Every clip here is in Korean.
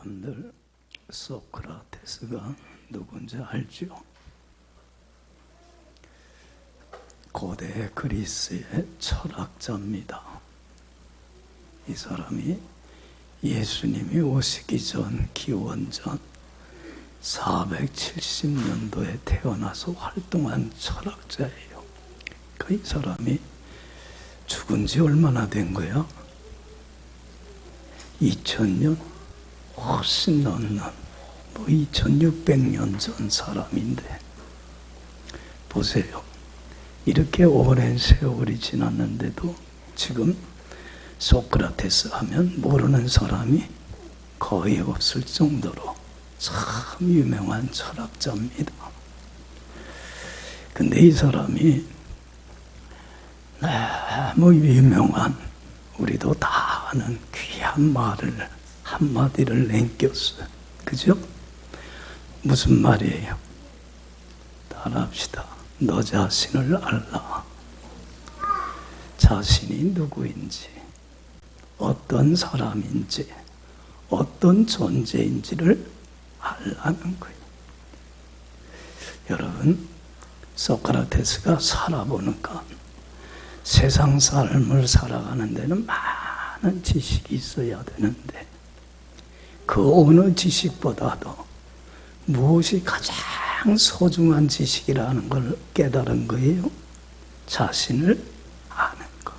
여러분들 소크라테스가 누군지 알죠? 고대 그리스의 철학자입니다. 이 사람이 예수님이 오시기 전 기원전 470년도에 태어나서 활동한 철학자예요. 이 사람이 죽은 지 얼마나 된 거야? 2000년? 훨씬 넘는 2600년 전 사람인데 보세요. 이렇게 오랜 세월이 지났는데도 지금 소크라테스 하면 모르는 사람이 거의 없을 정도로 참 유명한 철학자입니다. 근데 이 사람이 너무 유명한, 우리도 다 아는 귀한 말을 한마디를 남겼어요. 그죠? 무슨 말이에요? 따라합시다. 너 자신을 알라. 자신이 누구인지, 어떤 사람인지, 어떤 존재인지를 알라는 거예요. 여러분, 소크라테스가 살아보니까 세상 삶을 살아가는 데는 많은 지식이 있어야 되는데 그 어느 지식보다도 무엇이 가장 소중한 지식이라는 걸 깨달은 거예요. 자신을 아는 것.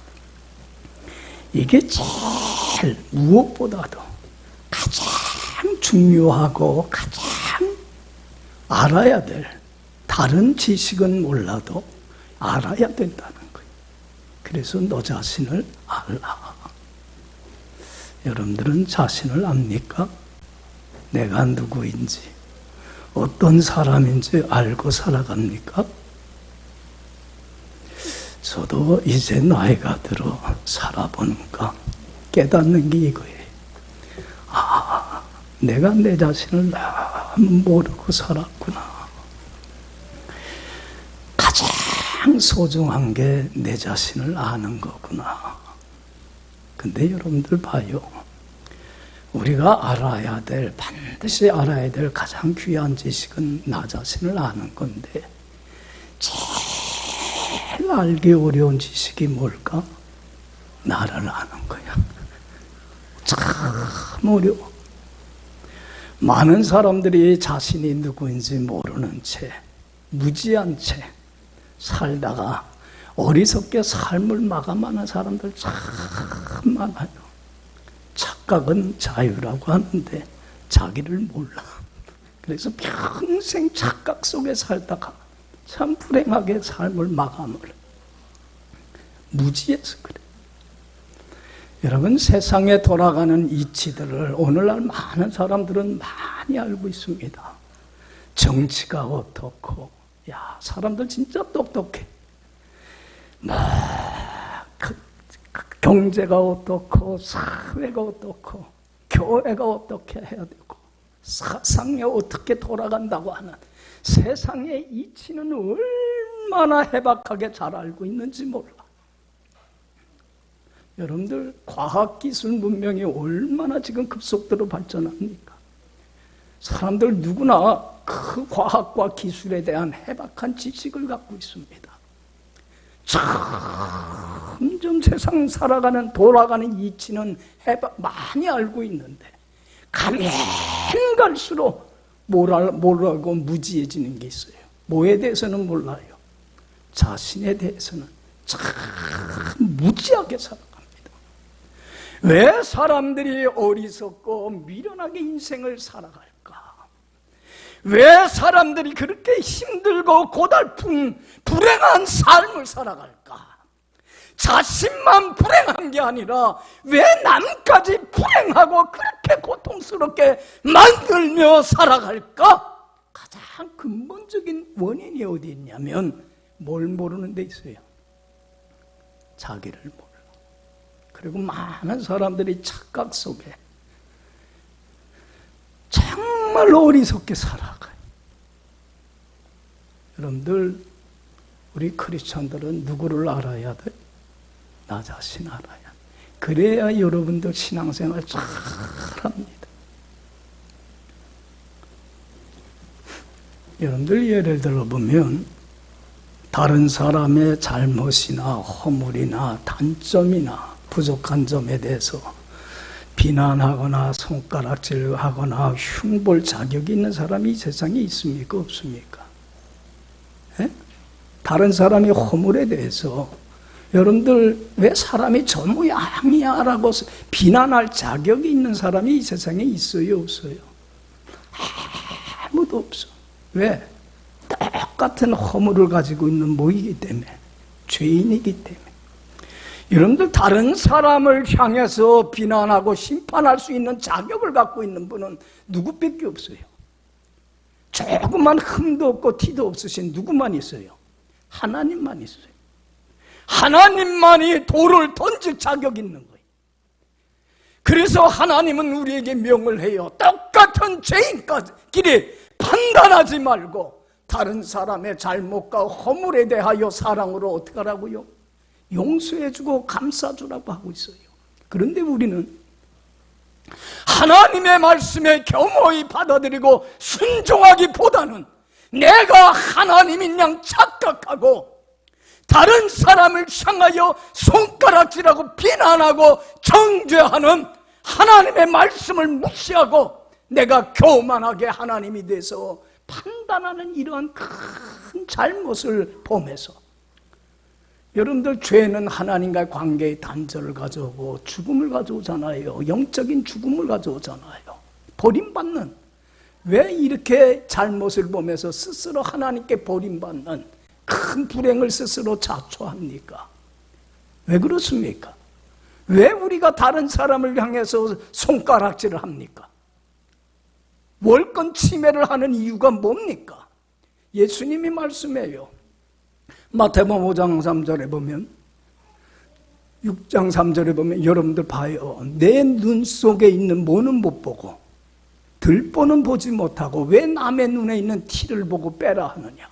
이게 제일 무엇보다도 가장 중요하고 가장 알아야 될, 다른 지식은 몰라도 알아야 된다는 거예요. 그래서 너 자신을 알라. 여러분들은 자신을 압니까? 내가 누구인지, 어떤 사람인지 알고 살아갑니까? 저도 이제 나이가 들어 살아보니까 깨닫는 게 이거예요. 아, 내가 내 자신을 너무 모르고 살았구나. 가장 소중한 게 내 자신을 아는 거구나. 근데 여러분들 봐요. 우리가 알아야 될, 반드시 알아야 될 가장 귀한 지식은 나 자신을 아는 건데 제일 알기 어려운 지식이 뭘까? 나를 아는 거야. 참 어려워. 많은 사람들이 자신이 누구인지 모르는 채, 무지한 채 살다가 어리석게 삶을 마감하는 사람들 참 많아요. 착각은 자유라고 하는데 자기를 몰라. 그래서 평생 착각 속에 살다가 참 불행하게 삶을 마감을. 무지해서 그래. 여러분, 세상에 돌아가는 이치들을 오늘날 많은 사람들은 많이 알고 있습니다. 정치가 어떻고, 야, 사람들 진짜 똑똑해. 경제가 어떻고, 사회가 어떻고, 교회가 어떻게 해야 되고, 사상이 어떻게 돌아간다고 하는 세상의 이치는 얼마나 해박하게 잘 알고 있는지 몰라. 여러분들, 과학기술 문명이 얼마나 지금 급속도로 발전합니까? 사람들 누구나 그 과학과 기술에 대한 해박한 지식을 갖고 있습니다. 점점 세상 살아가는, 돌아가는 이치는 많이 알고 있는데 가면 갈수록 모르고 무지해지는 게 있어요. 뭐에 대해서는 몰라요. 자신에 대해서는 참 무지하게 살아갑니다. 왜 사람들이 어리석고 미련하게 인생을 살아갈까? 왜 사람들이 그렇게 힘들고 고달픈 불행한 삶을 살아갈까? 자신만 불행한 게 아니라 왜 남까지 불행하고 그렇게 고통스럽게 만들며 살아갈까? 가장 근본적인 원인이 어디 있냐면 뭘 모르는 데 있어요. 자기를 몰라. 그리고 많은 사람들이 착각 속에 정말 어리석게 살아가요. 여러분들, 우리 크리스천들은 누구를 알아야 돼? 나 자신 알아야 돼. 그래야 여러분들 신앙생활 잘합니다. 여러분들 예를 들어보면 다른 사람의 잘못이나 허물이나 단점이나 부족한 점에 대해서 비난하거나 손가락질하거나 흉볼 자격이 있는 사람이 이 세상에 있습니까? 없습니까? 에? 다른 사람의 허물에 대해서 여러분들 왜 사람이 저 모양이야 라고 비난할 자격이 있는 사람이 이 세상에 있어요? 없어요? 아무도 없어. 왜? 똑같은 허물을 가지고 있는 모이기 때문에, 죄인이기 때문에. 여러분들 다른 사람을 향해서 비난하고 심판할 수 있는 자격을 갖고 있는 분은 누구밖에 없어요. 조그만 흠도 없고 티도 없으신 누구만 있어요? 하나님만 있어요. 하나님만이 돌을 던질 자격이 있는 거예요. 그래서 하나님은 우리에게 명을 해요. 똑같은 죄인끼리 판단하지 말고 다른 사람의 잘못과 허물에 대하여 사랑으로 어떻게 하라고요? 용서해주고 감싸주라고 하고 있어요. 그런데 우리는 하나님의 말씀에 겸허히 받아들이고 순종하기보다는 내가 하나님인 양 착각하고 다른 사람을 향하여 손가락질하고 비난하고 정죄하는 하나님의 말씀을 무시하고 내가 교만하게 하나님이 돼서 판단하는 이러한 큰 잘못을 범해서 여러분들 죄는 하나님과의 관계의 단절을 가져오고 죽음을 가져오잖아요. 영적인 죽음을 가져오잖아요. 버림받는, 왜 이렇게 잘못을 범해서 스스로 하나님께 버림받는 큰 불행을 스스로 자초합니까? 왜 그렇습니까? 왜 우리가 다른 사람을 향해서 손가락질을 합니까? 월권 침해를 하는 이유가 뭡니까? 예수님이 말씀해요. 마태복음 5장 3절에 보면, 6장 3절에 보면 여러분들 봐요. 내 눈 속에 있는 모는 못 보고 들보는 보지 못하고 왜 남의 눈에 있는 티를 보고 빼라 하느냐.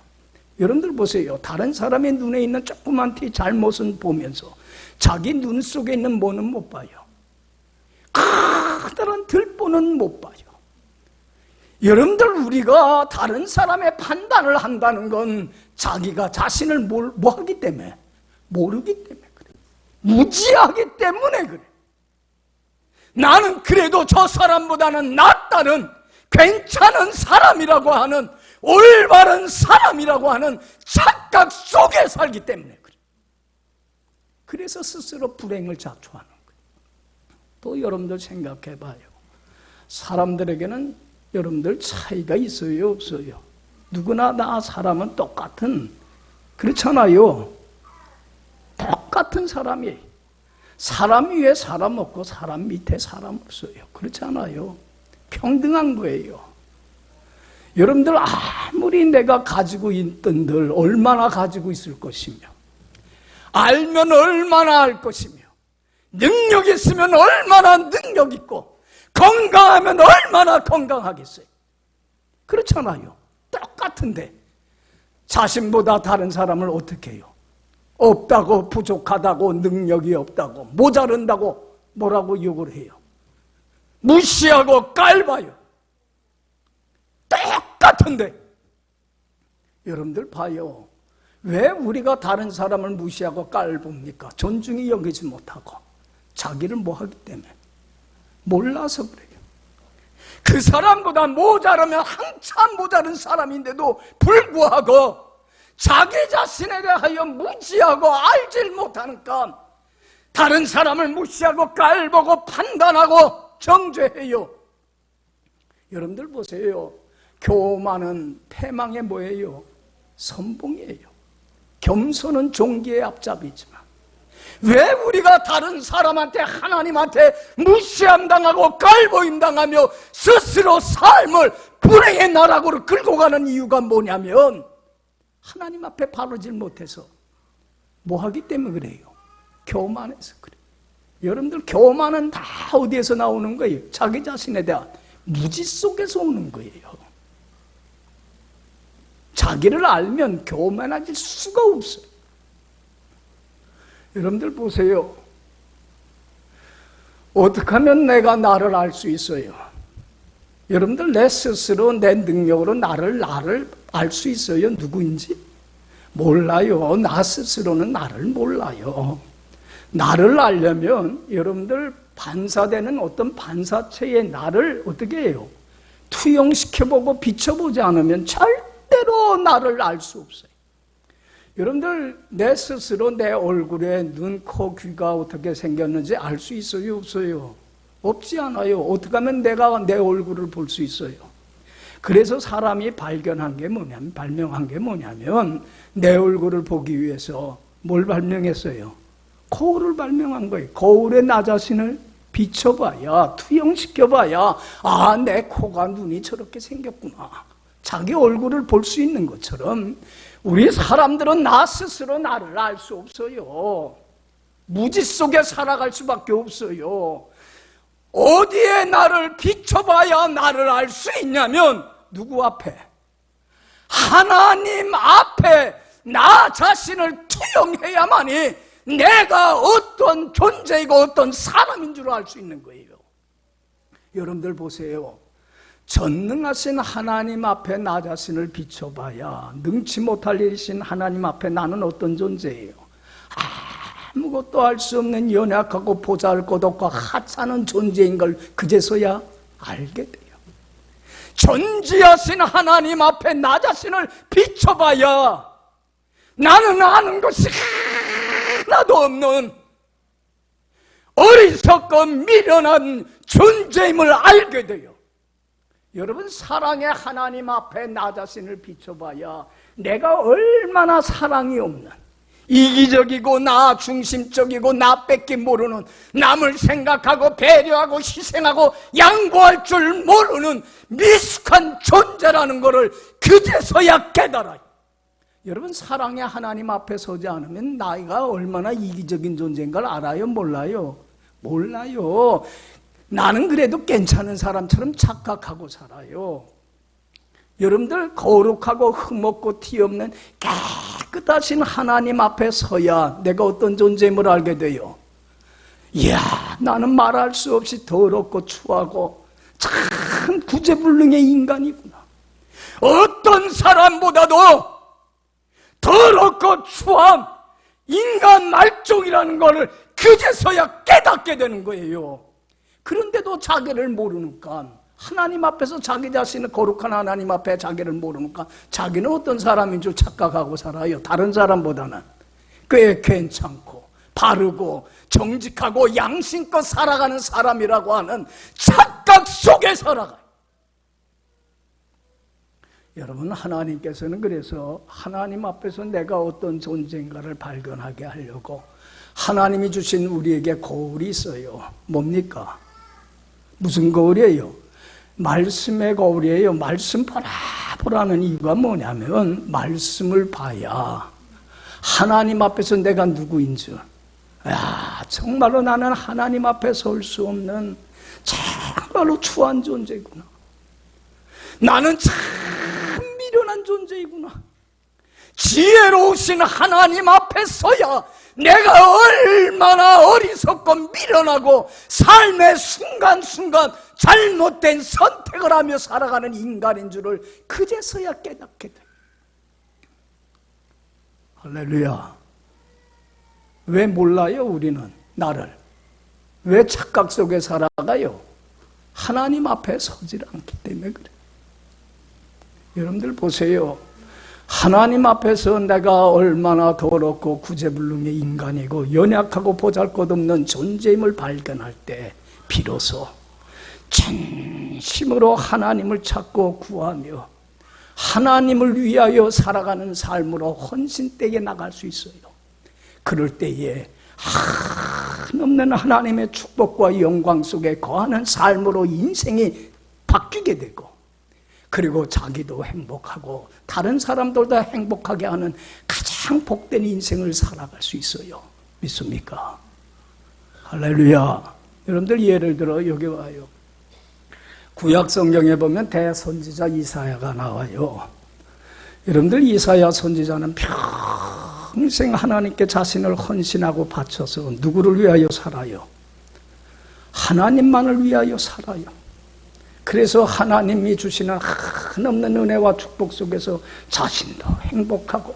여러분들 보세요. 다른 사람의 눈에 있는 조그만 티 잘못은 보면서 자기 눈 속에 있는 모는 못 봐요. 커다란 들보는 못 봐요. 여러분들 우리가 다른 사람의 판단을 한다는 건 자기가 자신을 뭐하기 때문에? 모르기 때문에 그래. 무지하기 때문에 그래. 나는 그래도 저 사람보다는 낫다는 괜찮은 사람이라고 하는 올바른 사람이라고 하는 착각 속에 살기 때문에 그래. 그래서 스스로 불행을 자초하는 거예요. 또 여러분들 생각해 봐요. 사람들에게는 여러분들 차이가 있어요, 없어요? 누구나 다 사람은 똑같은, 그렇잖아요. 똑같은 사람이에요. 사람 위에 사람 없고 사람 밑에 사람 없어요. 그렇잖아요. 평등한 거예요. 여러분들 아무리 내가 가지고 있던들 얼마나 가지고 있을 것이며 알면 얼마나 알 것이며 능력 있으면 얼마나 능력 있고 건강하면 얼마나 건강하겠어요. 그렇잖아요. 똑같은데 자신보다 다른 사람을 어떻게 해요? 없다고, 부족하다고, 능력이 없다고, 모자른다고 뭐라고 욕을 해요? 무시하고 깔봐요. 똑같은데 여러분들 봐요. 왜 우리가 다른 사람을 무시하고 깔봅니까? 존중이 여기지 못하고 자기를 뭐하기 때문에 몰라서 그래요. 그 사람보다 모자르면 한참 모자른 사람인데도 불구하고 자기 자신에 대하여 무지하고 알질 못하니까 다른 사람을 무시하고 깔보고 판단하고 정죄해요. 여러분들 보세요. 교만은 패망의 뭐예요? 선봉이에요. 겸손은 종기의 앞잡이지만 왜 우리가 다른 사람한테 하나님한테 무시함 당하고 깔보임 당하며 스스로 삶을 불행의 나락으로 끌고 가는 이유가 뭐냐면 하나님 앞에 바르질 못해서 뭐하기 때문에 그래요? 교만해서 그래요. 여러분들 교만은 다 어디에서 나오는 거예요? 자기 자신에 대한 무지 속에서 오는 거예요. 자기를 알면 교만해질 수가 없어요. 여러분들 보세요. 어떻게 하면 내가 나를 알 수 있어요? 여러분들 내 스스로 내 능력으로 나를 알 수 있어요? 누구인지? 몰라요. 나 스스로는 나를 몰라요. 나를 알려면 여러분들 반사되는 어떤 반사체의 나를 어떻게 해요? 투영시켜보고 비춰보지 않으면 절대로 나를 알 수 없어요. 여러분들 내 스스로 내 얼굴에 눈, 코, 귀가 어떻게 생겼는지 알 수 있어요? 없어요? 없지 않아요. 어떻게 하면 내가 내 얼굴을 볼 수 있어요? 그래서 사람이 발명한 게 뭐냐면 내 얼굴을 보기 위해서 뭘 발명했어요? 거울을 발명한 거예요. 거울에 나 자신을 비춰봐야, 투영시켜봐야, 아, 내 코가 눈이 저렇게 생겼구나. 자기 얼굴을 볼 수 있는 것처럼 우리 사람들은 나 스스로 나를 알 수 없어요. 무지 속에 살아갈 수밖에 없어요. 어디에 나를 비춰봐야 나를 알 수 있냐면 누구 앞에? 하나님 앞에 나 자신을 투영해야만이 내가 어떤 존재이고 어떤 사람인 줄 알 수 있는 거예요. 여러분들 보세요. 전능하신 하나님 앞에 나 자신을 비춰봐야 능치 못할 일이신 하나님 앞에 나는 어떤 존재예요? 아무것도 알 수 없는 연약하고 보잘것없고 하찮은 존재인 걸 그제서야 알게 돼요. 존재하신 하나님 앞에 나 자신을 비춰봐야 나는 아는 것이 하나도 없는 어리석고 미련한 존재임을 알게 돼요. 여러분, 사랑의 하나님 앞에 나 자신을 비춰봐야 내가 얼마나 사랑이 없는, 이기적이고 나 중심적이고 나 뺏기 모르는, 남을 생각하고 배려하고 희생하고 양보할 줄 모르는 미숙한 존재라는 것을 그제서야 깨달아요. 여러분, 사랑의 하나님 앞에 서지 않으면 나이가 얼마나 이기적인 존재인 걸 알아요? 몰라요? 몰라요. 나는 그래도 괜찮은 사람처럼 착각하고 살아요. 여러분들, 거룩하고 흠없고 티없는 깨끗하신 하나님 앞에 서야 내가 어떤 존재임을 알게 돼요. 이야, 나는 말할 수 없이 더럽고 추하고 참 구제불능의 인간이구나. 어떤 사람보다도 더럽고 추한 인간 말종이라는 것을 그제서야 깨닫게 되는 거예요. 그런데도 자기를 모르니까, 하나님 앞에서 자기 자신을, 거룩한 하나님 앞에 자기를 모르니까 자기는 어떤 사람인 줄 착각하고 살아요. 다른 사람보다는 꽤 괜찮고 바르고 정직하고 양심껏 살아가는 사람이라고 하는 착각 속에 살아가요. 여러분, 하나님께서는 그래서 하나님 앞에서 내가 어떤 존재인가를 발견하게 하려고 하나님이 주신 우리에게 거울이 있어요. 뭡니까? 무슨 거울이에요? 말씀의 거울이에요. 말씀 보라는 이유가 뭐냐면 말씀을 봐야 하나님 앞에서 내가 누구인지, 야, 정말로 나는 하나님 앞에 설 수 없는 정말로 추한 존재구나. 나는 참 미련한 존재이구나. 지혜로우신 하나님 앞에 서야 내가 얼마나 어리석고 미련하고 삶의 순간순간 잘못된 선택을 하며 살아가는 인간인 줄을 그제서야 깨닫게 돼. 할렐루야. 왜 몰라요, 우리는 나를? 왜 착각 속에 살아가요? 하나님 앞에 서질 않기 때문에 그래. 여러분들 보세요. 하나님 앞에서 내가 얼마나 더럽고 구제불능의 인간이고 연약하고 보잘것없는 존재임을 발견할 때 비로소 진심으로 하나님을 찾고 구하며 하나님을 위하여 살아가는 삶으로 헌신되게 나갈 수 있어요. 그럴 때에 한없는 하나님의 축복과 영광 속에 거하는 삶으로 인생이 바뀌게 되고, 그리고 자기도 행복하고 다른 사람들도 행복하게 하는 가장 복된 인생을 살아갈 수 있어요. 믿습니까? 할렐루야. 여러분들, 예를 들어 여기 와요. 구약 성경에 보면 대선지자 이사야가 나와요. 여러분들, 이사야 선지자는 평생 하나님께 자신을 헌신하고 바쳐서 누구를 위하여 살아요? 하나님만을 위하여 살아요. 그래서 하나님이 주시는 한없는 은혜와 축복 속에서 자신도 행복하고,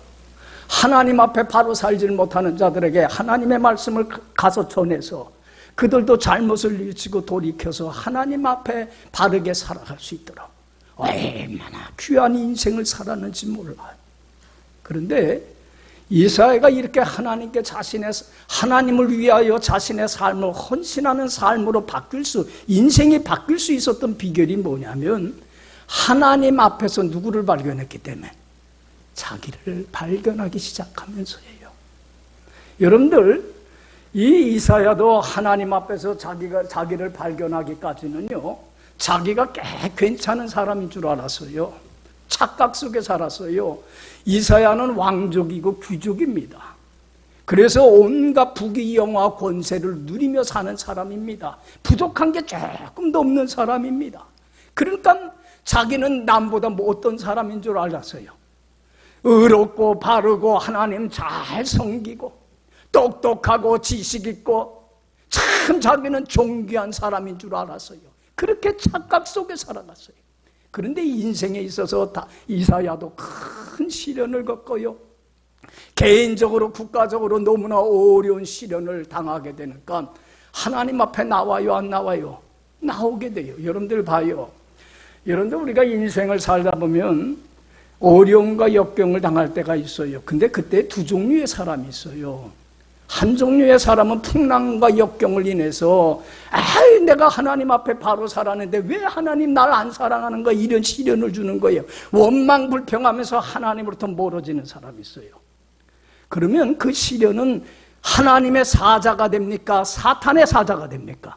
하나님 앞에 바로 살지를 못하는 자들에게 하나님의 말씀을 가서 전해서 그들도 잘못을 뉘우치고 돌이켜서 하나님 앞에 바르게 살아갈 수 있도록 얼마나 귀한 인생을 살았는지 몰라요. 그런데 이사야가 이렇게 하나님께 하나님을 위하여 자신의 삶을 헌신하는 삶으로 인생이 바뀔 수 있었던 비결이 뭐냐면, 하나님 앞에서 누구를 발견했기 때문에 자기를 발견하기 시작하면서예요. 여러분들, 이 이사야도 하나님 앞에서 자기를 발견하기까지는요, 자기가 꽤 괜찮은 사람인 줄 알았어요. 착각 속에 살았어요. 이사야는 왕족이고 귀족입니다. 그래서 온갖 부귀 영화 권세를 누리며 사는 사람입니다. 부족한 게 조금도 없는 사람입니다. 그러니까 자기는 남보다 어떤 사람인 줄 알았어요. 의롭고 바르고 하나님 잘 섬기고 똑똑하고 지식 있고 참 자기는 존귀한 사람인 줄 알았어요. 그렇게 착각 속에 살아갔어요. 그런데 인생에 있어서 이사야도 큰 시련을 겪어요. 개인적으로 국가적으로 너무나 어려운 시련을 당하게 되니까 하나님 앞에 나와요, 안 나와요? 나오게 돼요. 여러분들 봐요. 여러분들, 우리가 인생을 살다 보면 어려움과 역경을 당할 때가 있어요. 근데 그때 두 종류의 사람이 있어요. 한 종류의 사람은 풍랑과 역경을 인해서 내가 하나님 앞에 바로 살았는데 왜 하나님 날 안 사랑하는 거야, 이런 시련을 주는 거예요. 원망불평하면서 하나님으로부터 멀어지는 사람이 있어요. 그러면 그 시련은 하나님의 사자가 됩니까? 사탄의 사자가 됩니까?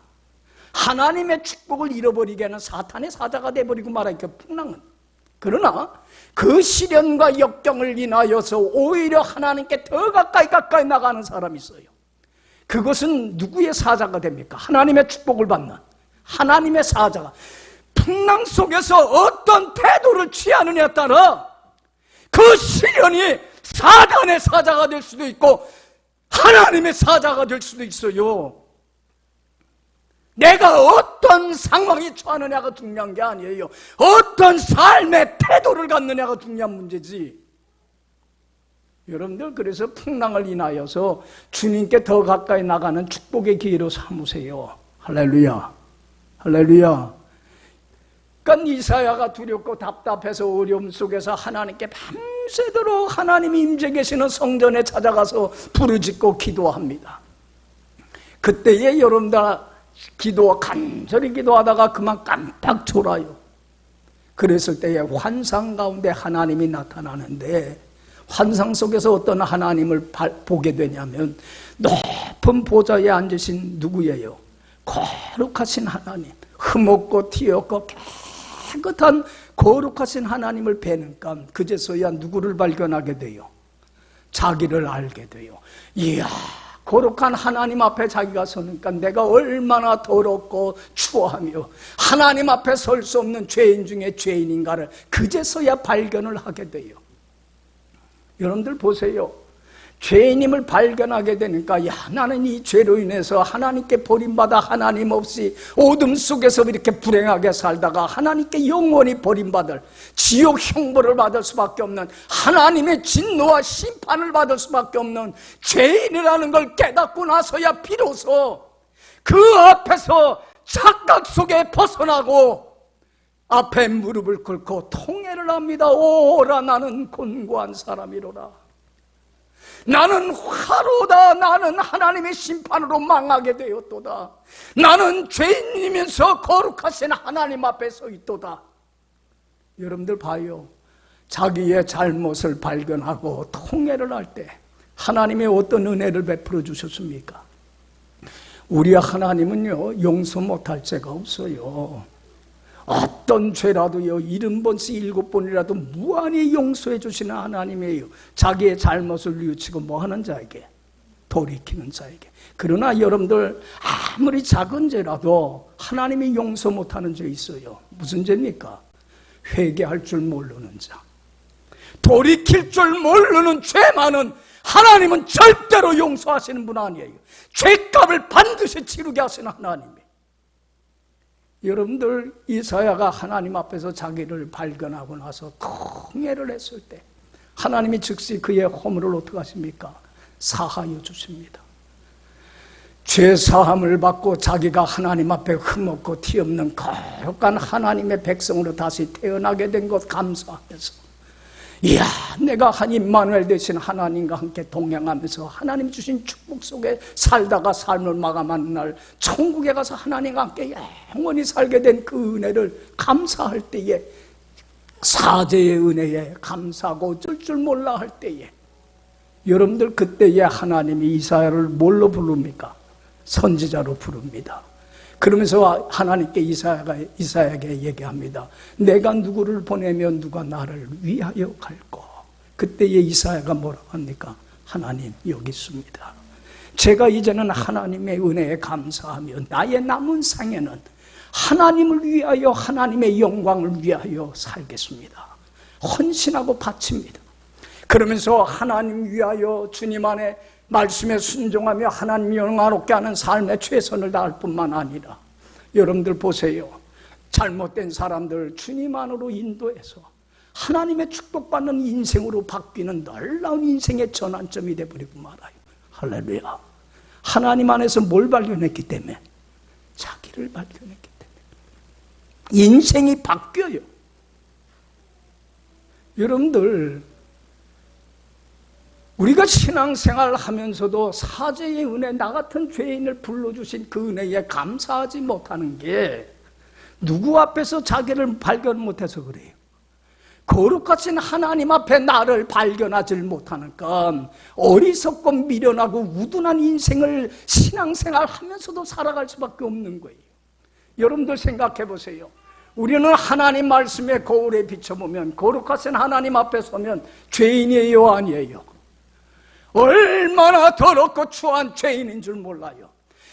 하나님의 축복을 잃어버리게 하는 사탄의 사자가 돼버리고 말하니까, 풍랑은. 그러나 그 시련과 역경을 인하여서 오히려 하나님께 더 가까이 나가는 사람이 있어요. 그것은 누구의 사자가 됩니까? 하나님의 축복을 받는 하나님의 사자가. 풍랑 속에서 어떤 태도를 취하느냐에 따라 그 시련이 사단의 사자가 될 수도 있고 하나님의 사자가 될 수도 있어요. 내가 어떤 상황에 처하느냐가 중요한 게 아니에요. 어떤 삶의 태도를 갖느냐가 중요한 문제지. 여러분들, 그래서 풍랑을 인하여서 주님께 더 가까이 나가는 축복의 기회로 삼으세요. 할렐루야, 할렐루야. 그러니까 이사야가 두렵고 답답해서 어려움 속에서 하나님께 밤새도록 하나님이 임재 계시는 성전에 찾아가서 부르짖고 기도합니다. 그때에 여러분들 간절히 기도하다가 그만 깜빡 졸아요. 그랬을 때에 환상 가운데 하나님이 나타나는데, 환상 속에서 어떤 하나님을 보게 되냐면 높은 보좌에 앉으신 누구예요? 거룩하신 하나님, 흠없고 티없고 깨끗한 거룩하신 하나님을 뵈니까 그제서야 누구를 발견하게 돼요? 자기를 알게 돼요. 이야, 거룩한 하나님 앞에 자기가 서니까 내가 얼마나 더럽고 추하며 하나님 앞에 설 수 없는 죄인 중에 죄인인가를 그제서야 발견을 하게 돼요. 여러분들 보세요. 죄인임을 발견하게 되니까, 야, 나는 이 죄로 인해서 하나님께 버림받아 하나님 없이 어둠 속에서 이렇게 불행하게 살다가 하나님께 영원히 버림받을, 지옥 형벌을 받을 수밖에 없는, 하나님의 진노와 심판을 받을 수밖에 없는 죄인이라는 걸 깨닫고 나서야 비로소 그 앞에서 착각 속에 벗어나고 앞에 무릎을 꿇고 통회를 합니다. 오라, 나는 곤고한 사람이로라. 나는 화로다. 나는 하나님의 심판으로 망하게 되었도다. 나는 죄인이면서 거룩하신 하나님 앞에 서 있도다. 여러분들 봐요. 자기의 잘못을 발견하고 통회를 할 때 하나님의 어떤 은혜를 베풀어 주셨습니까? 우리 하나님은요, 용서 못할 죄가 없어요. 어떤 죄라도요, 70번씩 7번이라도 무한히 용서해 주시는 하나님이에요. 자기의 잘못을 뉘우치고 뭐하는 자에게? 돌이키는 자에게. 그러나 여러분들, 아무리 작은 죄라도 하나님이 용서 못하는 죄 있어요. 무슨 죄입니까? 회개할 줄 모르는 자, 돌이킬 줄 모르는 죄만은 하나님은 절대로 용서하시는 분 아니에요. 죄값을 반드시 치르게 하시는 하나님이에요. 여러분들 이사야가 하나님 앞에서 자기를 발견하고 나서 통회를 했을 때 하나님이 즉시 그의 허물을 어떻게 하십니까? 사하여 주십니다. 죄 사함을 받고 자기가 하나님 앞에 흠없고 티없는 거룩한 하나님의 백성으로 다시 태어나게 된 것 감사하면서, 이야, 내가 한 임마누엘 되신 하나님과 함께 동행하면서 하나님 주신 축복 속에 살다가 삶을 마감하는 날 천국에 가서 하나님과 함께 영원히 살게 된 그 은혜를 감사할 때에, 사죄의 은혜에 감사하고 어쩔 줄 몰라 할 때에, 여러분들 그때에 하나님이 이사야를 뭘로 부릅니까? 선지자로 부릅니다. 그러면서 하나님께 이사야에게 얘기합니다. 내가 누구를 보내면 누가 나를 위하여 갈꼬? 그때에 이사야가 뭐라고 합니까? 하나님 여기 있습니다. 제가 이제는 하나님의 은혜에 감사하며 나의 남은 생에는 하나님을 위하여, 하나님의 영광을 위하여 살겠습니다. 헌신하고 바칩니다. 그러면서 하나님 위하여 주님 안에 말씀에 순종하며 하나님 영화롭게 하는 삶에 최선을 다할 뿐만 아니라, 여러분들 보세요. 잘못된 사람들 주님 안으로 인도해서 하나님의 축복받는 인생으로 바뀌는 놀라운 인생의 전환점이 되어버리고 말아요. 할렐루야. 하나님 안에서 뭘 발견했기 때문에? 자기를 발견했기 때문에 인생이 바뀌어요. 여러분들, 우리가 신앙생활을 하면서도 사죄의 은혜, 나 같은 죄인을 불러주신 그 은혜에 감사하지 못하는 게 누구 앞에서 자기를 발견 못해서 그래요. 거룩하신 하나님 앞에 나를 발견하지 못하는 건 어리석고 미련하고 우둔한 인생을 신앙생활 하면서도 살아갈 수밖에 없는 거예요. 여러분들 생각해 보세요. 우리는 하나님 말씀에 거울에 비춰보면 거룩하신 하나님 앞에 서면 죄인이에요, 아니에요? 얼마나 더럽고 추한 죄인인 줄 몰라요.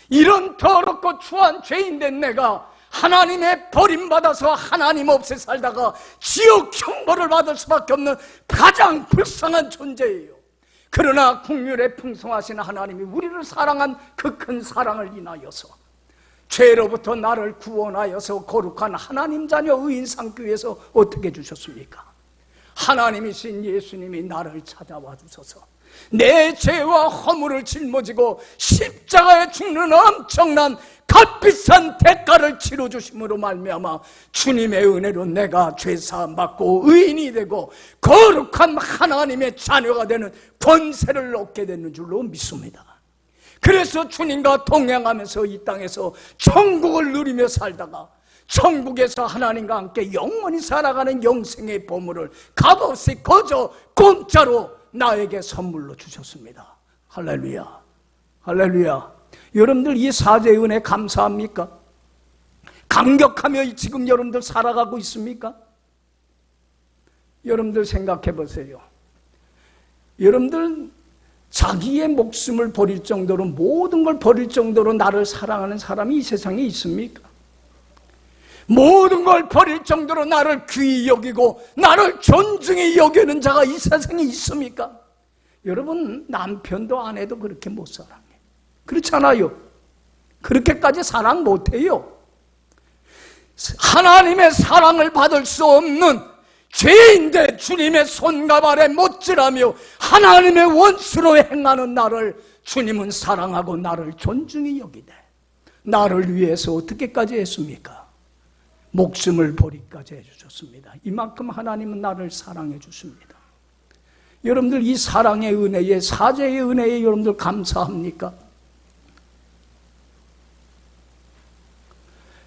이런 더럽고 추한 죄인된 내가 하나님의 버림받아서 하나님 없이 살다가 지옥 형벌을 받을 수밖에 없는 가장 불쌍한 존재예요. 그러나 긍휼에 풍성하신 하나님이 우리를 사랑한 그 큰 사랑을 인하여서 죄로부터 나를 구원하여서 거룩한 하나님 자녀 의인 삼기 위해서 어떻게 해주셨습니까? 하나님이신 예수님이 나를 찾아와 주셔서 내 죄와 허물을 짊어지고 십자가에 죽는 엄청난 값비싼 대가를 치러주심으로 말미암아 주님의 은혜로 내가 죄사함 받고 의인이 되고 거룩한 하나님의 자녀가 되는 권세를 얻게 되는 줄로 믿습니다. 그래서 주님과 동행하면서 이 땅에서 천국을 누리며 살다가 천국에서 하나님과 함께 영원히 살아가는 영생의 보물을 값없이 거저 공짜로 나에게 선물로 주셨습니다. 할렐루야, 할렐루야. 여러분들 이 사죄의 은혜 감사합니까? 감격하며 지금 여러분들 살아가고 있습니까? 여러분들 생각해 보세요. 여러분들 자기의 목숨을 버릴 정도로, 모든 걸 버릴 정도로 나를 사랑하는 사람이 이 세상에 있습니까? 모든 걸 버릴 정도로 나를 귀히 여기고 나를 존중히 여기는 자가 이 세상에 있습니까? 여러분, 남편도 아내도 그렇게 못 사랑해. 그렇잖아요. 그렇게까지 사랑 못해요. 하나님의 사랑을 받을 수 없는 죄인데 주님의 손과 발에 못질하며 하나님의 원수로 행하는 나를 주님은 사랑하고 나를 존중히 여기되 나를 위해서 어떻게까지 했습니까? 목숨을 버리까지 해주셨습니다. 이만큼 하나님은 나를 사랑해 주십니다. 여러분들 이 사랑의 은혜에, 사죄의 은혜에 여러분들 감사합니까?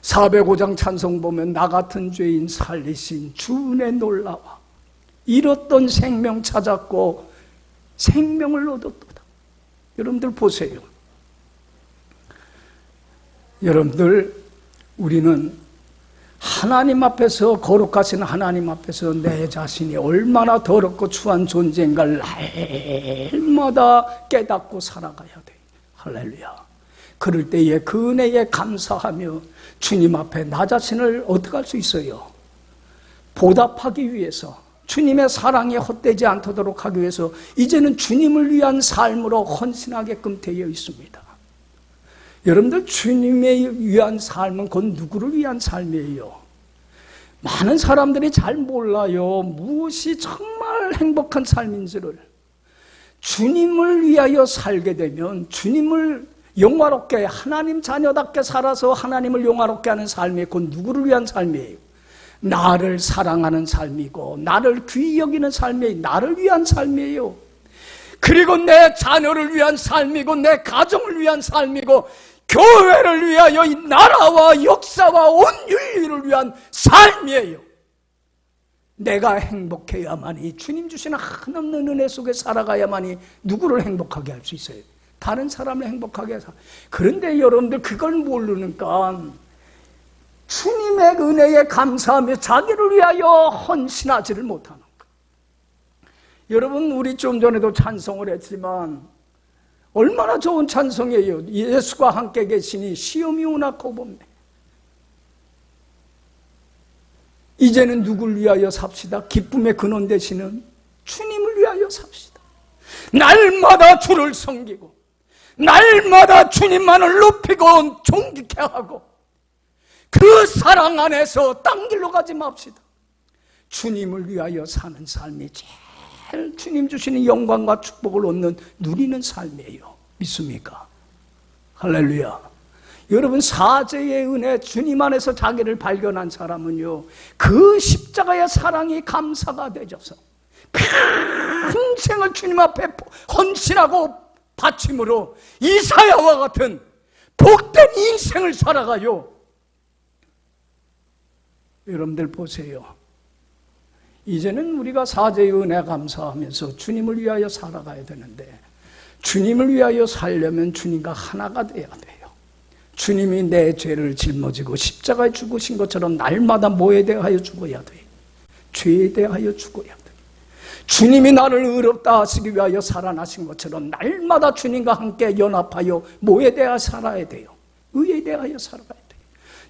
405장 찬송 보면 나 같은 죄인 살리신 주 은혜 놀라와 잃었던 생명 찾았고 생명을 얻었도다. 여러분들 보세요. 여러분들, 우리는 하나님 앞에서, 거룩하신 하나님 앞에서 내 자신이 얼마나 더럽고 추한 존재인가를 날마다 깨닫고 살아가야 돼. 할렐루야. 그럴 때에 그 은혜에 감사하며 주님 앞에 나 자신을 어떻게 할 수 있어요? 보답하기 위해서, 주님의 사랑에 헛되지 않도록 하기 위해서 이제는 주님을 위한 삶으로 헌신하게끔 되어 있습니다. 여러분들 주님에 위한 삶은 곧 누구를 위한 삶이에요? 많은 사람들이 잘 몰라요. 무엇이 정말 행복한 삶인지를. 주님을 위하여 살게 되면 주님을 영화롭게 하나님 자녀답게 살아서 하나님을 영화롭게 하는 삶이 곧 누구를 위한 삶이에요? 나를 사랑하는 삶이고 나를 귀히 여기는 삶이 나를 위한 삶이에요. 그리고 내 자녀를 위한 삶이고 내 가정을 위한 삶이고 교회를 위하여 이 나라와 역사와 온 인류를 위한 삶이에요. 내가 행복해야만이 주님 주시는 한없는 은혜 속에 살아가야만이 누구를 행복하게 할 수 있어요? 다른 사람을 행복하게 해서. 그런데 여러분들 그걸 모르니까 주님의 은혜에 감사하며 자기를 위하여 헌신하지를 못하는 거예요. 여러분 우리 좀 전에도 찬송을 했지만 얼마나 좋은 찬송이에요. 예수가 함께 계시니 시험이 오나 겁없네. 이제는 누굴 위하여 삽시다. 기쁨의 근원 되시는 주님을 위하여 삽시다. 날마다 주를 섬기고 날마다 주님만을 높이고 존귀케 하고 그 사랑 안에서 딴 길로 가지 맙시다. 주님을 위하여 사는 삶이 제일 주님 주시는 영광과 축복을 얻는 누리는 삶이에요. 믿습니까? 할렐루야. 여러분 사죄의 은혜 주님 안에서 자기를 발견한 사람은요 그 십자가의 사랑이 감사가 되셔서 평생을 주님 앞에 헌신하고 바침으로 이사야와 같은 복된 인생을 살아가요. 여러분들 보세요. 이제는 우리가 사죄의 은혜 감사하면서 주님을 위하여 살아가야 되는데 주님을 위하여 살려면 주님과 하나가 돼야 돼요. 주님이 내 죄를 짊어지고 십자가에 죽으신 것처럼 날마다 뭐에 대하여 죽어야 돼요? 죄에 대하여 죽어야 돼요. 주님이 나를 의롭다 하시기 위하여 살아나신 것처럼 날마다 주님과 함께 연합하여 뭐에 대하여 살아야 돼요? 의에 대하여 살아가야 돼요.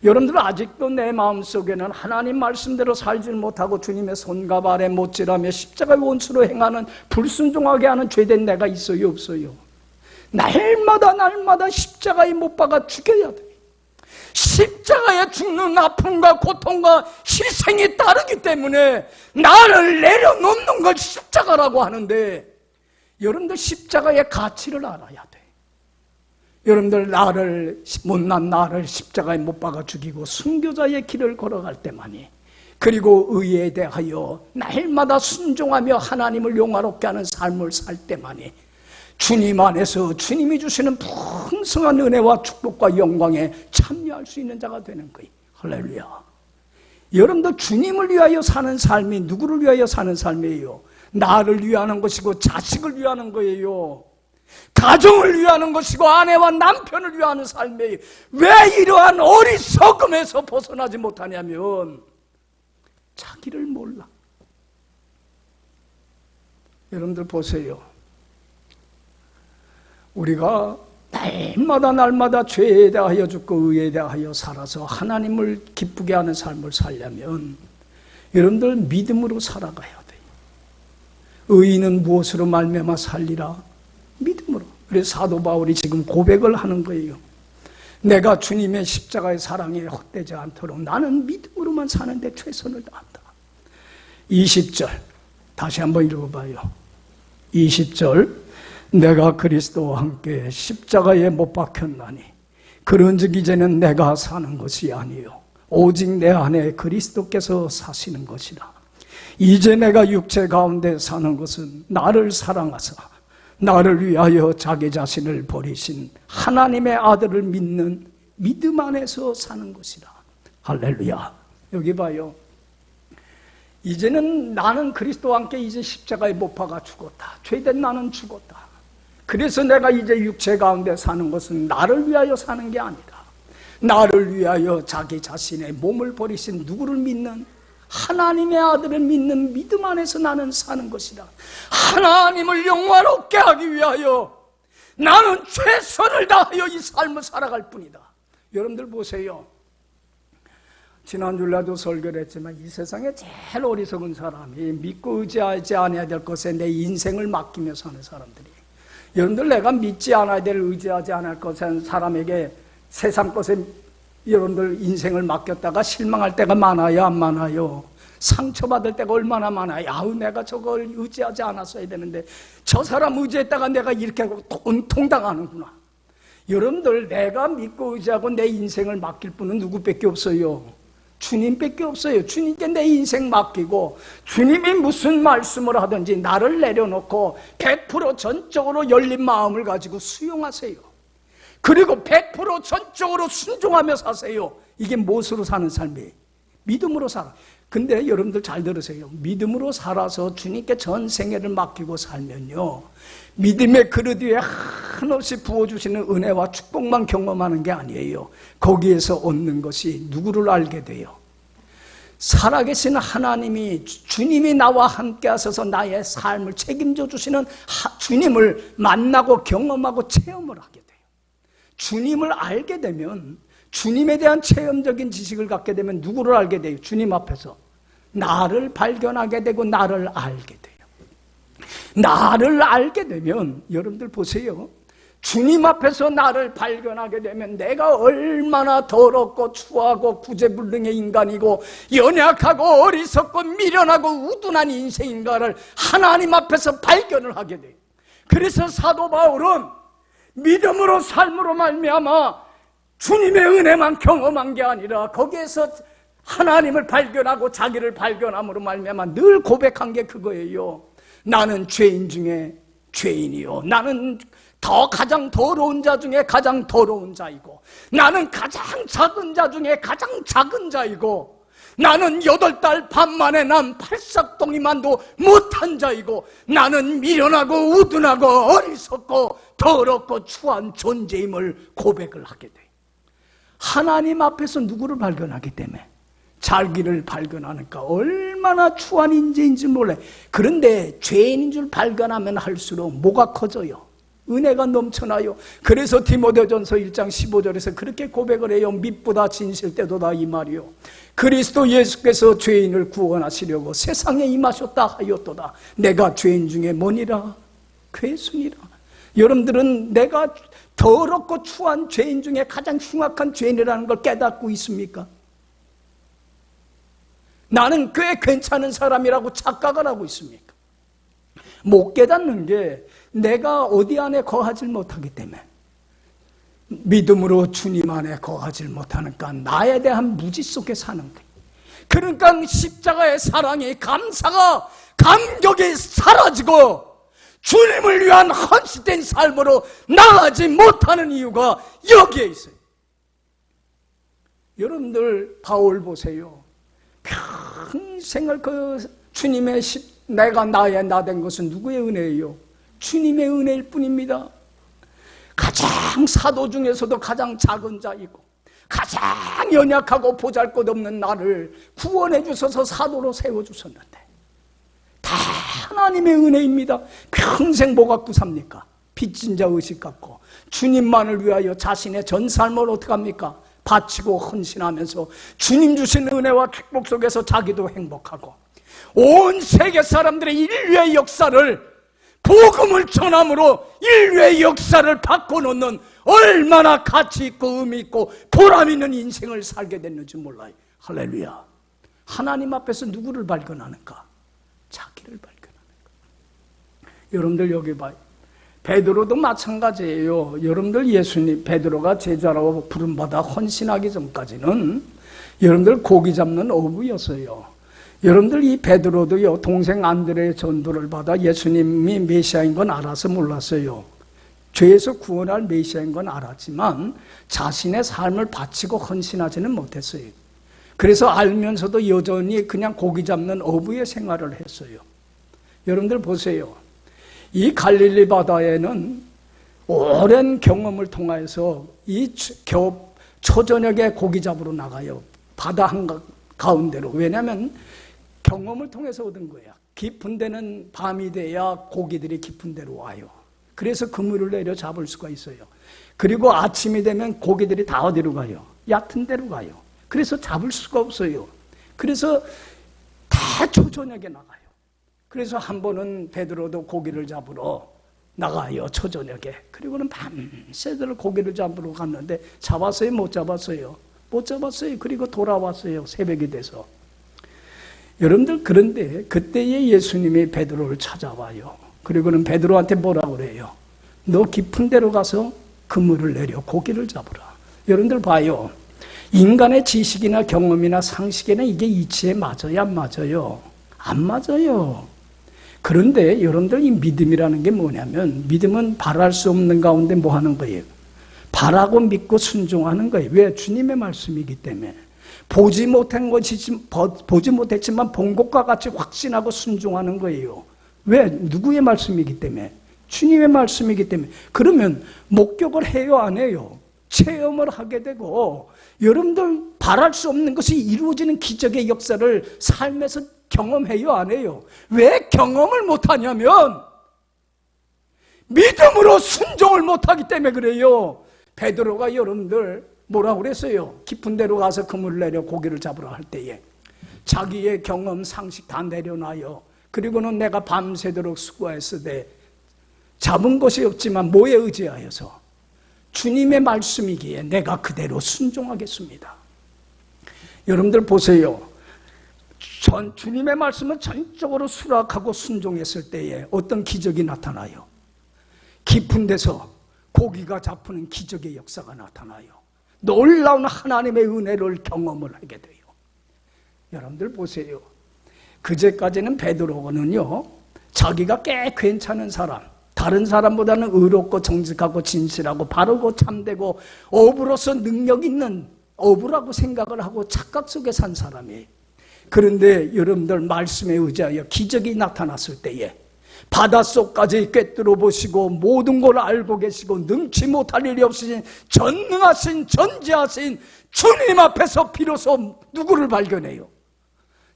여러분들 아직도 내 마음속에는 하나님 말씀대로 살지를 못하고 주님의 손과 발에 못질하며 십자가의 원수로 행하는 불순종하게 하는 죄된 내가 있어요? 없어요? 날마다 십자가에 못 박아 죽여야 돼. 십자가에 죽는 아픔과 고통과 희생이 따르기 때문에 나를 내려놓는 걸 십자가라고 하는데 여러분들 십자가의 가치를 알아야 돼. 여러분들 못난 나를 십자가에 못 박아 죽이고 순교자의 길을 걸어갈 때만이 그리고 의에 대하여 날마다 순종하며 하나님을 영화롭게 하는 삶을 살 때만이 주님 안에서 주님이 주시는 풍성한 은혜와 축복과 영광에 참여할 수 있는 자가 되는 거예요. 할렐루야. 여러분도 주님을 위하여 사는 삶이 누구를 위하여 사는 삶이에요? 나를 위하는 것이고 자식을 위하는 거예요. 가정을 위하는 것이고 아내와 남편을 위하는 삶이에요. 왜 이러한 어리석음에서 벗어나지 못하냐면 자기를 몰라. 여러분들 보세요. 우리가 날마다 죄에 대하여 죽고 의에 대하여 살아서 하나님을 기쁘게 하는 삶을 살려면 여러분들 믿음으로 살아가야 돼요. 의인은 무엇으로 말미암아 살리라? 믿음으로. 그래서 사도 바울이 지금 고백을 하는 거예요. 내가 주님의 십자가의 사랑에 헛되지 않도록 나는 믿음으로만 사는데 최선을 다한다. 20절 다시 한번 읽어봐요. 20절 내가 그리스도와 함께 십자가에 못 박혔나니 그런즉 이제는 내가 사는 것이 아니요 오직 내 안에 그리스도께서 사시는 것이라. 이제 내가 육체 가운데 사는 것은 나를 사랑하사 나를 위하여 자기 자신을 버리신 하나님의 아들을 믿는 믿음 안에서 사는 것이라. 할렐루야. 여기 봐요. 이제는 나는 그리스도와 함께 이제 십자가에 못 박아 죽었다. 죄된 나는 죽었다. 그래서 내가 이제 육체 가운데 사는 것은 나를 위하여 사는 게 아니라 나를 위하여 자기 자신의 몸을 버리신 누구를 믿는 하나님의 아들을 믿는 믿음 안에서 나는 사는 것이다. 하나님을 영화롭게 하기 위하여 나는 최선을 다하여 이 삶을 살아갈 뿐이다. 여러분들 보세요. 지난주에도 설교를 했지만 이 세상에 제일 어리석은 사람이 믿고 의지하지 않아야 될 것에 내 인생을 맡기며 사는 사람들이. 여러분들 내가 믿지 않아야 될 의지하지 않을 것은 사람에게 세상 것에 여러분들 인생을 맡겼다가 실망할 때가 많아요, 안 많아요? 상처받을 때가 얼마나 많아요. 아우, 내가 저걸 의지하지 않았어야 되는데 저 사람 의지했다가 내가 이렇게 통당하는구나. 여러분들, 내가 믿고 의지하고 내 인생을 맡길 분은 누구밖에 없어요? 주님밖에 없어요. 주님께 내 인생 맡기고 주님이 무슨 말씀을 하든지 나를 내려놓고 100% 전적으로 열린 마음을 가지고 수용하세요. 그리고 100% 전적으로 순종하며 사세요. 이게 무엇으로 사는 삶이에요? 믿음으로 살아. 근데 여러분들 잘 들으세요. 믿음으로 살아서 주님께 전 생애를 맡기고 살면요, 믿음의 그릇 위에 한없이 부어주시는 은혜와 축복만 경험하는 게 아니에요. 거기에서 얻는 것이 누구를 알게 돼요? 살아계신 하나님이, 주님이 나와 함께 하셔서 나의 삶을 책임져 주시는 주님을 만나고 경험하고 체험을 하게 돼요. 주님을 알게 되면, 주님에 대한 체험적인 지식을 갖게 되면 누구를 알게 돼요? 주님 앞에서 나를 발견하게 되고 나를 알게 돼요. 나를 알게 되면, 여러분들 보세요. 주님 앞에서 나를 발견하게 되면 내가 얼마나 더럽고 추하고 구제불능의 인간이고 연약하고 어리석고 미련하고 우둔한 인생인가를 하나님 앞에서 발견을 하게 돼요. 그래서 사도 바울은 믿음으로 삶으로 말미암아 주님의 은혜만 경험한 게 아니라 거기에서 하나님을 발견하고 자기를 발견함으로 말미암아 늘 고백한 게 그거예요. 나는 죄인 중에 죄인이요, 나는 가장 더러운 자 중에 가장 더러운 자이고, 나는 가장 작은 자 중에 가장 작은 자이고, 나는 8달 반 만에 난 팔싹동이만도 못한 자이고, 나는 미련하고 우둔하고 어리석고 더럽고 추한 존재임을 고백을 하게 돼요. 하나님 앞에서 누구를 발견하기 때문에 자기를 발견하니까 얼마나 추한 인재인지 몰라요. 그런데 죄인인 줄 발견하면 할수록 뭐가 커져요? 은혜가 넘쳐나요. 그래서 디모데전서 1장 15절에서 그렇게 고백을 해요. 밑보다 진실되도다, 이 말이요, 그리스도 예수께서 죄인을 구원하시려고 세상에 임하셨다 하였도다. 내가 죄인 중에 뭐니라? 괴순이라. 여러분들은 내가 더럽고 추한 죄인 중에 가장 흉악한 죄인이라는 걸 깨닫고 있습니까? 나는 꽤 괜찮은 사람이라고 착각을 하고 있습니까? 못 깨닫는 게 내가 어디 안에 거하지 못하기 때문에, 믿음으로 주님 안에 거하지 못하니까 나에 대한 무지 속에 사는 거예요. 그러니까 십자가의 사랑이, 감사가, 감격이 사라지고 주님을 위한 헌신된 삶으로 나아가지 못하는 이유가 여기에 있어요. 여러분들 바울 보세요. 평생을 주님의 내가 나의 나 된 것은 누구의 은혜예요? 주님의 은혜일 뿐입니다. 가장 사도 중에서도 가장 작은 자이고 가장 연약하고 보잘것없는 나를 구원해 주셔서 사도로 세워주셨는데 다 하나님의 은혜입니다. 평생 뭐 갖고 삽니까? 빚진 자 의식 갖고 주님만을 위하여 자신의 전 삶을 어떻게 합니까? 바치고 헌신하면서 주님 주신 은혜와 축복 속에서 자기도 행복하고 온 세계 사람들의 인류의 역사를, 복음을 전함으로 인류의 역사를 바꿔놓는 얼마나 가치 있고 의미 있고 보람 있는 인생을 살게 됐는지 몰라요. 할렐루야. 하나님 앞에서 누구를 발견하는가? 자기를 발견하는가? 여러분들 여기 봐요. 베드로도 마찬가지예요. 여러분들 예수님, 베드로가 제자라고 부름받아 헌신하기 전까지는 여러분들 고기 잡는 어부였어요. 여러분들 이 베드로도요, 동생 안드레의 전도를 받아 예수님이 메시아인 건 알아서 몰랐어요. 죄에서 구원할 메시아인 건 알았지만 자신의 삶을 바치고 헌신하지는 못했어요. 그래서 알면서도 여전히 그냥 고기 잡는 어부의 생활을 했어요. 여러분들 보세요. 이 갈릴리 바다에는 오랜 경험을 통해서 이 초저녁에 고기 잡으러 나가요. 바다 한가운데로. 왜냐하면 경험을 통해서 얻은 거야. 깊은 데는 밤이 돼야 고기들이 깊은 데로 와요. 그래서 그물을 내려 잡을 수가 있어요. 그리고 아침이 되면 고기들이 다 어디로 가요? 얕은 데로 가요. 그래서 잡을 수가 없어요. 그래서 다 초저녁에 나가요. 그래서 한 번은 베드로도 고기를 잡으러 나가요, 초저녁에. 그리고는 밤새도록 고기를 잡으러 갔는데 잡았어요, 못 잡았어요? 못 잡았어요. 그리고 돌아왔어요, 새벽이 돼서. 여러분들, 그런데 그때에 예수님이 베드로를 찾아와요. 그리고는 베드로한테 뭐라고 그래요? 너 깊은 데로 가서 그물을 내려 고기를 잡으라. 여러분들 봐요. 인간의 지식이나 경험이나 상식에는 이게 이치에 맞아요, 안 맞아요? 안 맞아요. 그런데 여러분들, 이 믿음이라는 게 뭐냐면, 믿음은 바랄 수 없는 가운데 뭐 하는 거예요? 바라고 믿고 순종하는 거예요. 왜? 주님의 말씀이기 때문에. 보지 못했지만 본 것과 같이 확신하고 순종하는 거예요. 왜? 누구의 말씀이기 때문에? 주님의 말씀이기 때문에. 그러면 목격을 해요, 안 해요? 체험을 하게 되고, 여러분들 바랄 수 없는 것이 이루어지는 기적의 역사를 삶에서 경험해요, 안 해요? 왜 경험을 못하냐면 믿음으로 순종을 못하기 때문에 그래요. 베드로가 여러분들 뭐라고 그랬어요? 깊은 데로 가서 그물을 내려 고기를 잡으러 할 때에 자기의 경험, 상식 다 내려놔요. 그리고는 내가 밤새도록 수고했으되 잡은 것이 없지만 뭐에 의지하여서? 주님의 말씀이기에 내가 그대로 순종하겠습니다. 여러분들 보세요. 주님의 말씀은 전적으로 수락하고 순종했을 때에 어떤 기적이 나타나요? 깊은 데서 고기가 잡히는 기적의 역사가 나타나요. 놀라운 하나님의 은혜를 경험을 하게 돼요. 여러분들 보세요. 그제까지는 베드로는요, 자기가 꽤 괜찮은 사람, 다른 사람보다는 의롭고 정직하고 진실하고 바르고 참되고 어부로서 능력 있는 어부라고 생각을 하고 착각 속에 산 사람이에요. 그런데 여러분들 말씀에 의지하여 기적이 나타났을 때에 바닷속까지 꿰뚫어 보시고 모든 걸 알고 계시고 능치 못할 일이 없으신 전능하신 전지하신 주님 앞에서 비로소 누구를 발견해요?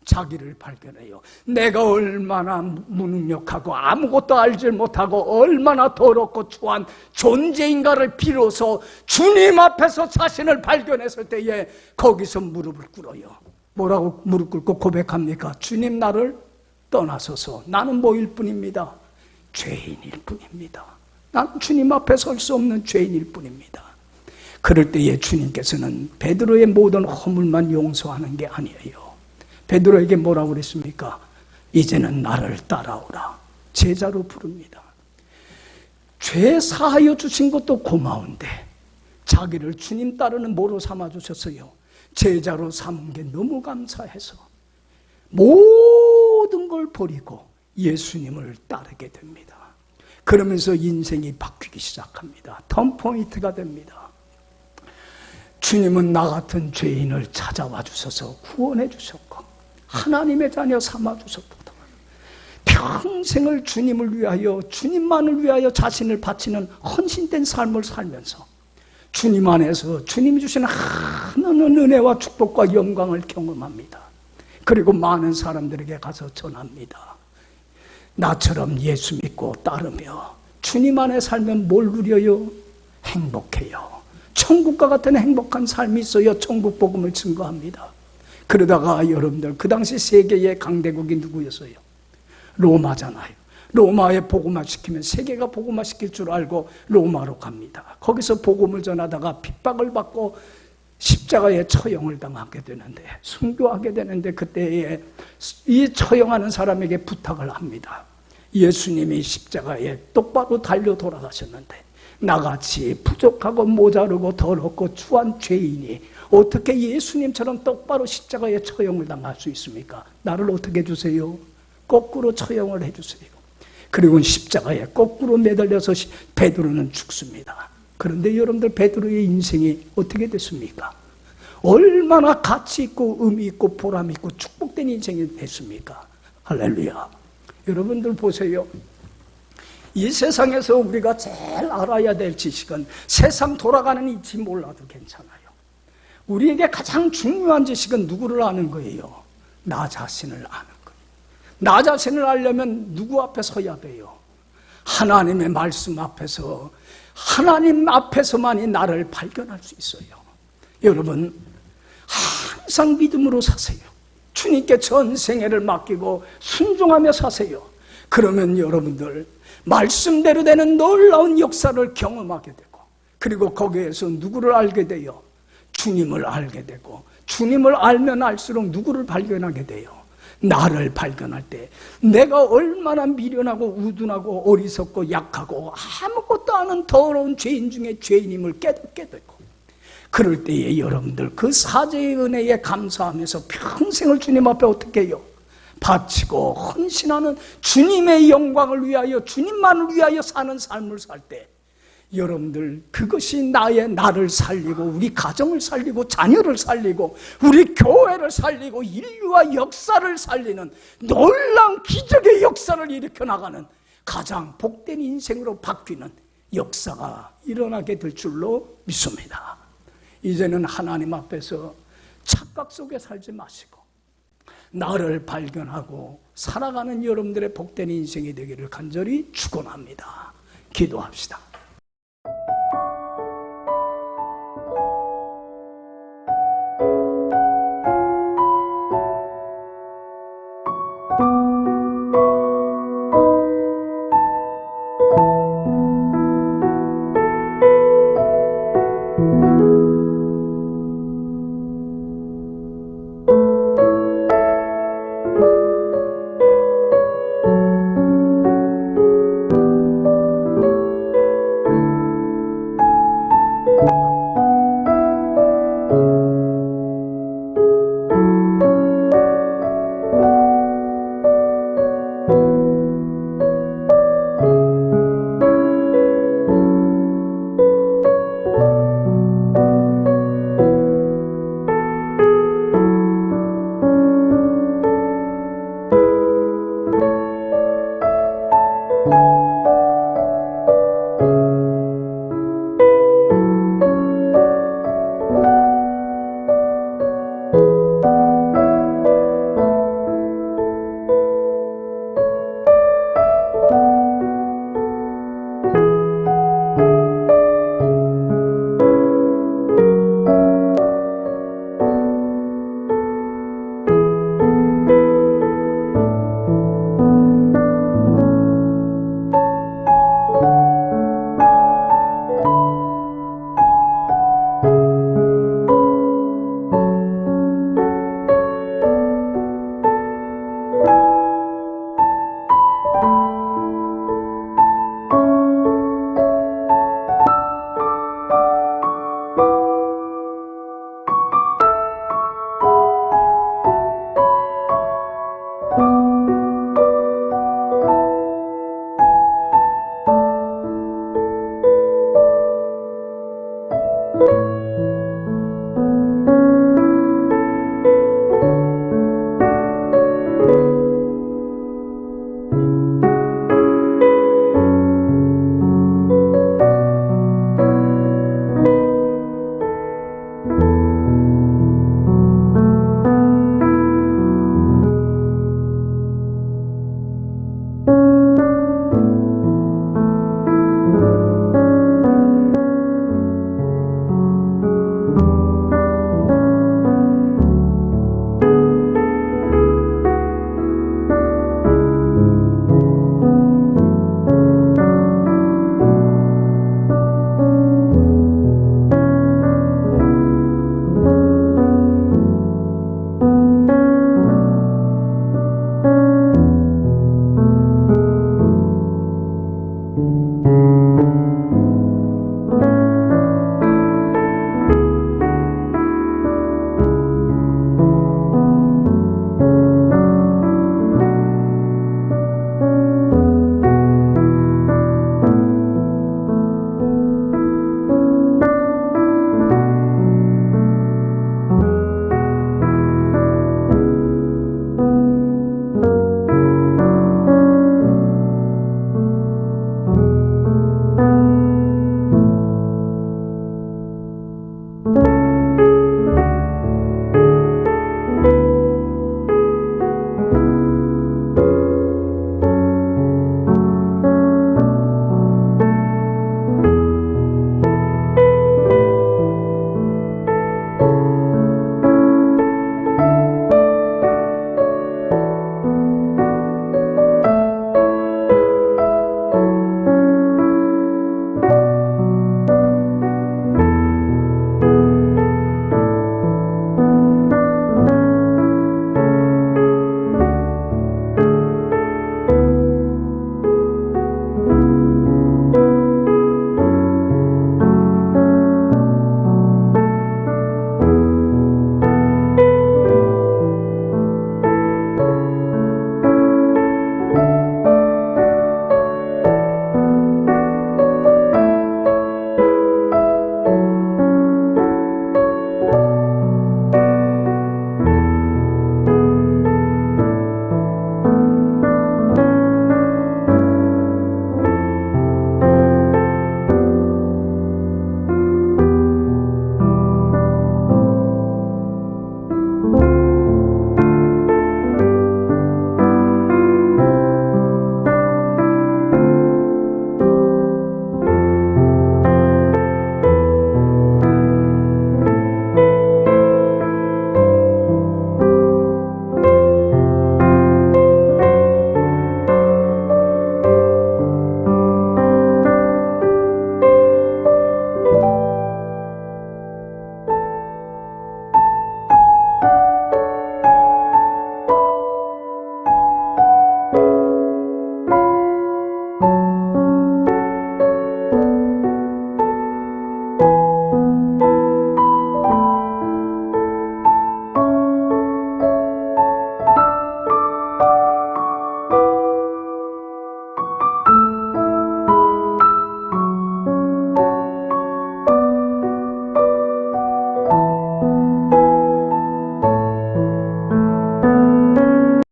자기를 발견해요. 내가 얼마나 무능력하고 아무것도 알지 못하고 얼마나 더럽고 추한 존재인가를 비로소 주님 앞에서 자신을 발견했을 때에 거기서 무릎을 꿇어요. 뭐라고 무릎 꿇고 고백합니까? 주님, 나를 떠나소서. 나는 뭐일 뿐입니다. 죄인일 뿐입니다. 나는 주님 앞에 설 수 없는 죄인일 뿐입니다. 그럴 때에 주님께서는 베드로의 모든 허물만 용서하는 게 아니에요. 베드로에게 뭐라고 그랬습니까? 이제는 나를 따라오라. 제자로 부릅니다. 죄 사하여 주신 것도 고마운데 자기를 주님 따르는 뭐로 삼아주셨어요? 제자로 삼은 게 너무 감사해서 모든 걸 버리고 예수님을 따르게 됩니다. 그러면서 인생이 바뀌기 시작합니다. 턴포인트가 됩니다. 주님은 나 같은 죄인을 찾아와 주셔서 구원해 주셨고 하나님의 자녀 삼아 주셨고 평생을 주님을 위하여 주님만을 위하여 자신을 바치는 헌신된 삶을 살면서 주님 안에서 주님이 주시는 하나는 은혜와 축복과 영광을 경험합니다. 그리고 많은 사람들에게 가서 전합니다. 나처럼 예수 믿고 따르며 주님 안에 살면 뭘 누려요? 행복해요. 천국과 같은 행복한 삶이 있어요. 천국 복음을 증거합니다. 그러다가 여러분들 그 당시 세계의 강대국이 누구였어요? 로마잖아요. 로마에 복음화 시키면 세계가 복음화 시킬 줄 알고 로마로 갑니다. 거기서 복음을 전하다가 핍박을 받고 십자가에 처형을 당하게 되는데 순교하게 되는데 그때에 이 처형하는 사람에게 부탁을 합니다. 예수님이 십자가에 똑바로 달려 돌아가셨는데 나같이 부족하고 모자르고 더럽고 추한 죄인이 어떻게 예수님처럼 똑바로 십자가에 처형을 당할 수 있습니까? 나를 어떻게 해주세요? 거꾸로 처형을 해주세요. 그리고 십자가에 거꾸로 매달려서 베드로는 죽습니다. 그런데 여러분들 베드로의 인생이 어떻게 됐습니까? 얼마나 가치 있고 의미 있고 보람 있고 축복된 인생이 됐습니까? 할렐루야. 여러분들 보세요. 이 세상에서 우리가 제일 알아야 될 지식은 세상 돌아가는 이치 몰라도 괜찮아요. 우리에게 가장 중요한 지식은 누구를 아는 거예요? 나 자신을 아는 거예요. 나 자신을 알려면 누구 앞에 서야 돼요? 하나님의 말씀 앞에서, 하나님 앞에서만이 나를 발견할 수 있어요. 여러분, 항상 믿음으로 사세요. 주님께 전 생애를 맡기고 순종하며 사세요. 그러면 여러분들 말씀대로 되는 놀라운 역사를 경험하게 되고, 그리고 거기에서 누구를 알게 돼요? 주님을 알게 되고, 주님을 알면 알수록 누구를 발견하게 돼요? 나를 발견할 때 내가 얼마나 미련하고 우둔하고 어리석고 약하고 아무것도 아는 더러운 죄인 중에 죄인임을 깨닫게 되고, 그럴 때에 여러분들 그 사죄의 은혜에 감사하면서 평생을 주님 앞에 어떻게 해요? 바치고 헌신하는, 주님의 영광을 위하여, 주님만을 위하여 사는 삶을 살 때 여러분들 그것이 나를 살리고 우리 가정을 살리고 자녀를 살리고 우리 교회를 살리고 인류와 역사를 살리는 놀라운 기적의 역사를 일으켜 나가는 가장 복된 인생으로 바뀌는 역사가 일어나게 될 줄로 믿습니다. 이제는 하나님 앞에서 착각 속에 살지 마시고 나를 발견하고 살아가는 여러분들의 복된 인생이 되기를 간절히 축원합니다. 기도합시다.